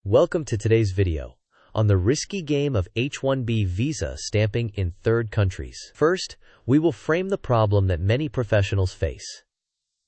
Welcome to today's video on the risky game of H-1B visa stamping in third countries. First, we will frame the problem that many professionals face.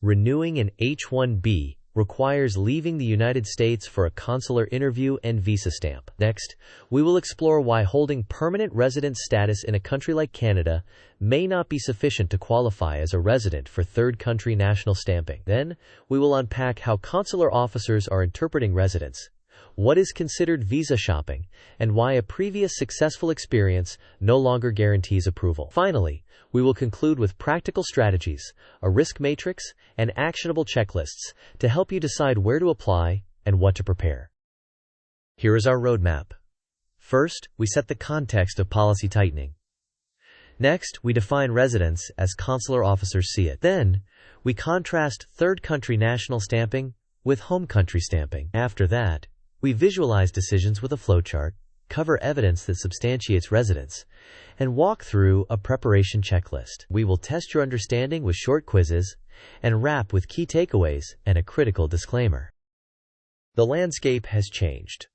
Renewing an H-1B requires leaving the United States for a consular interview and visa stamp. Next, we will explore why holding permanent resident status in a country like Canada may not be sufficient to qualify as a resident for third country national stamping. Then, we will unpack how consular officers are interpreting residence, what is considered visa shopping, and why a previous successful experience no longer guarantees approval. Finally, we will conclude with practical strategies, a risk matrix, and actionable checklists to help you decide where to apply and what to prepare. Here is our roadmap. First, we set the context of policy tightening. Next, we define residence as consular officers see it. Then, we contrast third country national stamping with home country stamping. After that, we visualize decisions with a flowchart, cover evidence that substantiates residence, and walk through a preparation checklist. We will test your understanding with short quizzes and wrap with key takeaways and a critical disclaimer. The landscape has changed.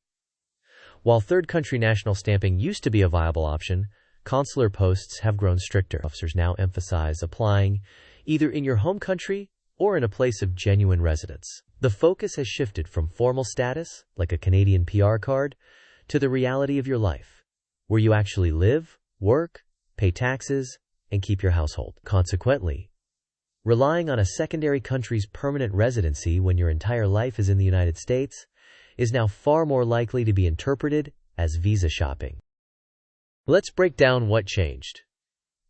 While third country national stamping used to be a viable option, consular posts have grown stricter. Officers now emphasize applying either in your home country or in a place of genuine residence. The focus has shifted from formal status, like a Canadian PR card, to the reality of your life, where you actually live, work, pay taxes, and keep your household. Consequently, relying on a secondary country's permanent residency when your entire life is in the United States is now far more likely to be interpreted as visa shopping. Let's break down what changed.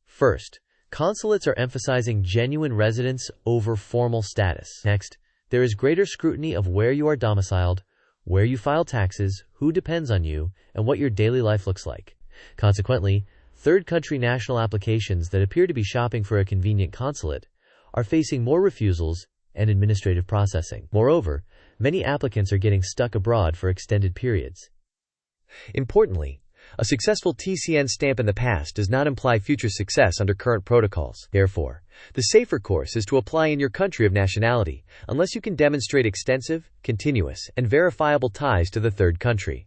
First, consulates are emphasizing genuine residence over formal status. Next, there is greater scrutiny of where you are domiciled, where you file taxes, who depends on you, and what your daily life looks like. Consequently, third country national applications that appear to be shopping for a convenient consulate are facing more refusals and administrative processing. Moreover, many applicants are getting stuck abroad for extended periods. Importantly, a successful TCN stamp in the past does not imply future success under current protocols. Therefore, the safer course is to apply in your country of nationality, unless you can demonstrate extensive, continuous, and verifiable ties to the third country.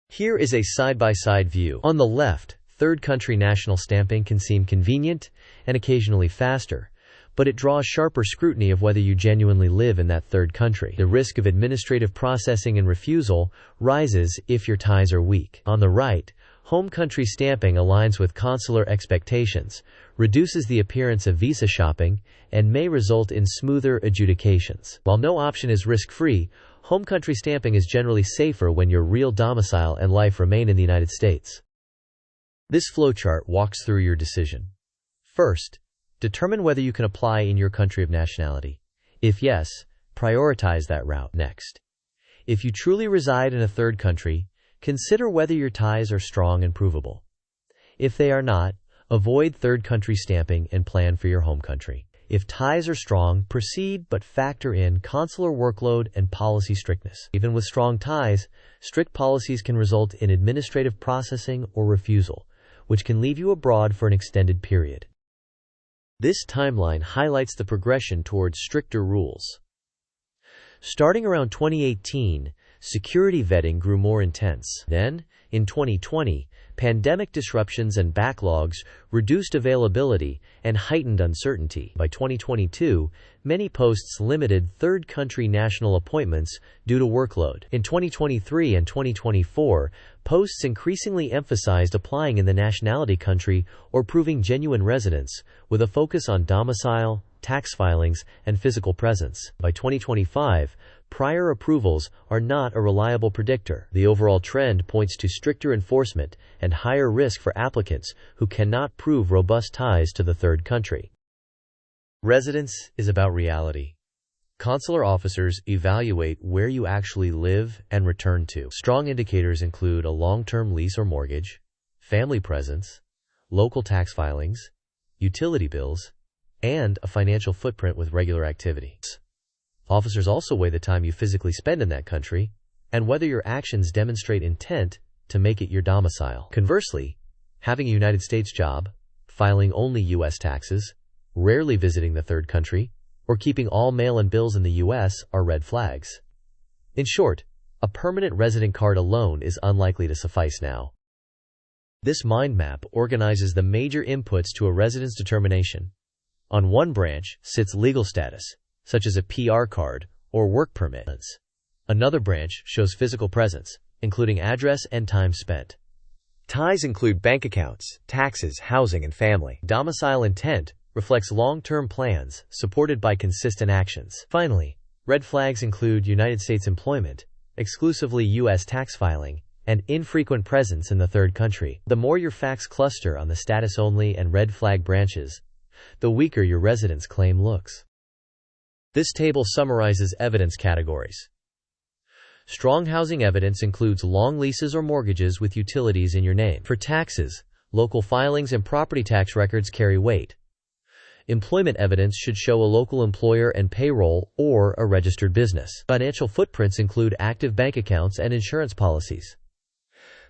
Here is a side-by-side view. On the left, third country national stamping can seem convenient and occasionally faster, but it draws sharper scrutiny of whether you genuinely live in that third country. The risk of administrative processing and refusal rises if your ties are weak. On the right, home country stamping aligns with consular expectations, reduces the appearance of visa shopping, and may result in smoother adjudications. While no option is risk-free, home country stamping is generally safer when your real domicile and life remain in the United States. This flowchart walks through your decision. First, determine whether you can apply in your country of nationality. If yes, prioritize that route. Next, if you truly reside in a third country, consider whether your ties are strong and provable. If they are not, avoid third country stamping and plan for your home country. If ties are strong, proceed but factor in consular workload and policy strictness. Even with strong ties, strict policies can result in administrative processing or refusal, which can leave you abroad for an extended period. This timeline highlights the progression towards stricter rules. Starting around 2018, security vetting grew more intense. Then, in 2020, pandemic disruptions and backlogs reduced availability and heightened uncertainty. By 2022, many posts limited third country national appointments due to workload. In 2023 and 2024, posts increasingly emphasized applying in the nationality country or proving genuine residence, with a focus on domicile, tax filings, and physical presence. By 2025, prior approvals are not a reliable predictor. The overall trend points to stricter enforcement and higher risk for applicants who cannot prove robust ties to the third country. Residence is about reality. Consular officers evaluate where you actually live and return to. Strong indicators include a long-term lease or mortgage, family presence, local tax filings, utility bills, and a financial footprint with regular activities. Officers also weigh the time you physically spend in that country and whether your actions demonstrate intent to make it your domicile. Conversely, having a United States job, filing only U.S. taxes, rarely visiting the third country, or keeping all mail and bills in the U.S. are red flags. In short, A permanent resident card alone is unlikely to suffice now. This mind map organizes the major inputs to a residence determination. On one branch sits legal status, such as a PR card or work permit. Another branch shows physical presence, including address and time spent. Ties include bank accounts, taxes, housing, and family. Domicile intent reflects long-term plans supported by consistent actions. Finally, red flags include United States employment, exclusively U.S. tax filing, and infrequent presence in the third country. The more your facts cluster on the status-only and red flag branches, the weaker your residence claim looks. This table summarizes evidence categories. Strong housing evidence includes long leases or mortgages with utilities in your name. For taxes, local filings and property tax records carry weight. Employment evidence should show a local employer and payroll or a registered business. Financial footprints include active bank accounts and insurance policies.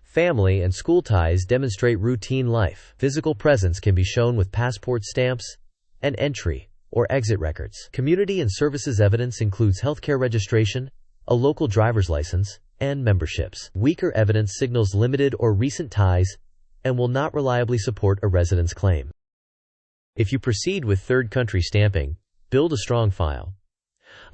Family and school ties demonstrate routine life. Physical presence can be shown with passport stamps and entry or exit records. Community and services evidence includes healthcare registration, a local driver's license, and memberships. Weaker evidence signals limited or recent ties and will not reliably support a residence claim. If you proceed with third country stamping, build a strong file.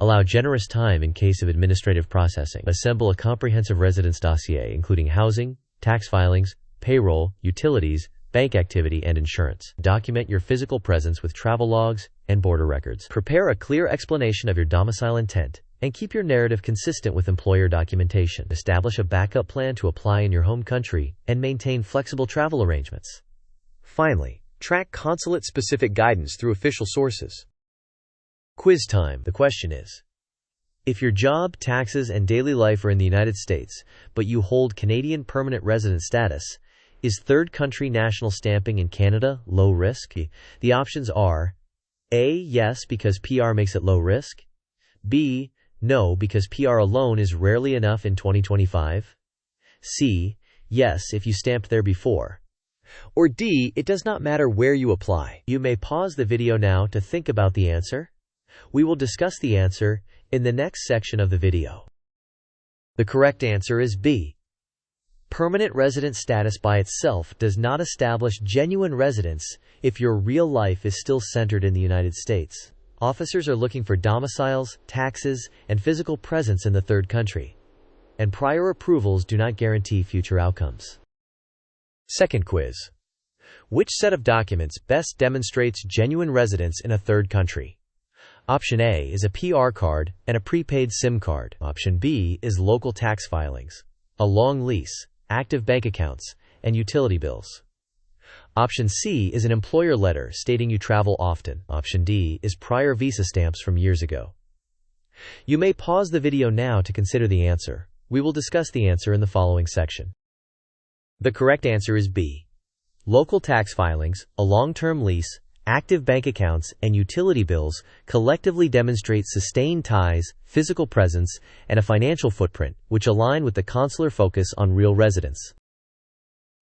Allow generous time in case of administrative processing. Assemble a comprehensive residence dossier including housing, tax filings, payroll, utilities, bank activity, and insurance. Document your physical presence with travel logs and border records. Prepare a clear explanation of your domicile intent and keep your narrative consistent with employer documentation. Establish a backup plan to apply in your home country and maintain flexible travel arrangements. Finally, track consulate-specific guidance through official sources. Quiz time. The question is, if your job, taxes, and daily life are in the United States, but you hold Canadian permanent resident status, is third country national stamping in Canada low risk? The options are A. Yes, because PR makes it low risk. B. No, because PR alone is rarely enough in 2025. C. Yes, if you stamped there before. Or D. It does not matter where you apply. You may pause the video now to think about the answer. We will discuss the answer in the next section of the video. The correct answer is B. Permanent resident status by itself does not establish genuine residence if your real life is still centered in the United States. Officers are looking for domiciles, taxes, and physical presence in the third country, and prior approvals do not guarantee future outcomes. Second quiz. Which set of documents best demonstrates genuine residence in a third country? Option A is a PR card and a prepaid SIM card. Option B is local tax filings, a long lease, active bank accounts, and utility bills. Option C is an employer letter stating you travel often. Option D is prior visa stamps from years ago. You may pause the video now to consider the answer. We will discuss the answer in the following section. The correct answer is B. Local tax filings, a long-term lease, active bank accounts, and utility bills collectively demonstrate sustained ties, physical presence, and a financial footprint, which align with the consular focus on real residence.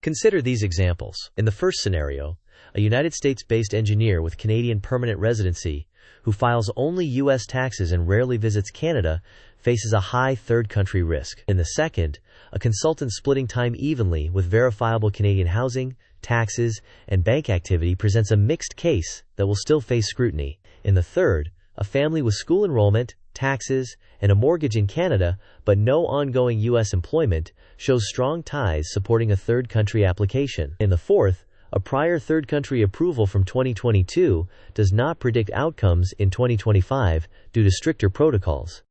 Consider these examples. In the first scenario, a United States-based engineer with Canadian permanent residency, who files only U.S. taxes and rarely visits Canada, faces a high third country risk. In the second, a consultant splitting time evenly with verifiable Canadian housing, taxes, and bank activity presents a mixed case that will still face scrutiny. In the third, a family with school enrollment, taxes, and a mortgage in Canada, but no ongoing U.S. employment, shows strong ties supporting a third country application. In the fourth, a prior third country approval from 2022 does not predict outcomes in 2025 due to stricter protocols.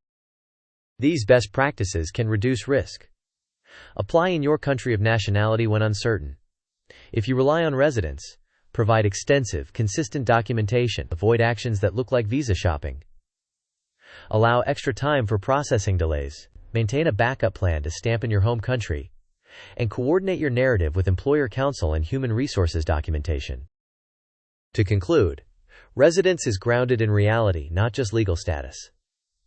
These best practices can reduce risk. Apply in your country of nationality when uncertain. If you rely on residence, provide extensive, consistent documentation. Avoid actions that look like visa shopping. Allow extra time for processing delays. Maintain a backup plan to stamp in your home country. And coordinate your narrative with employer counsel and human resources documentation. To conclude, residence is grounded in reality, not just legal status.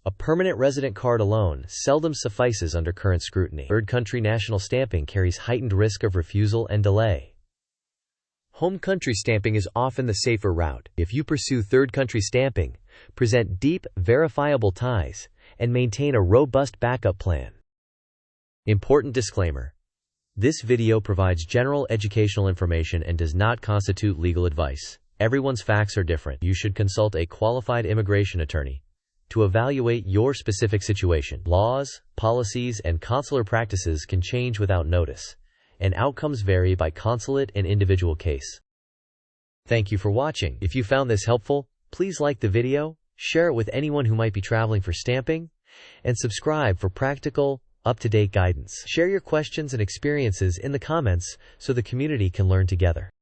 A permanent resident card alone seldom suffices under current scrutiny. Third country national stamping carries heightened risk of refusal and delay. Home country stamping is often the safer route. If you pursue third country stamping, present deep, verifiable ties, and maintain a robust backup plan. Important disclaimer. This video provides general educational information and does not constitute legal advice. Everyone's facts are different. You should consult a qualified immigration attorney to evaluate your specific situation. Laws, policies, and consular practices can change without notice, and outcomes vary by consulate and individual case. Thank you for watching. If you found this helpful, please like the video, share it with anyone who might be traveling for stamping, and subscribe for practical, up-to-date guidance. Share your questions and experiences in the comments so the community can learn together.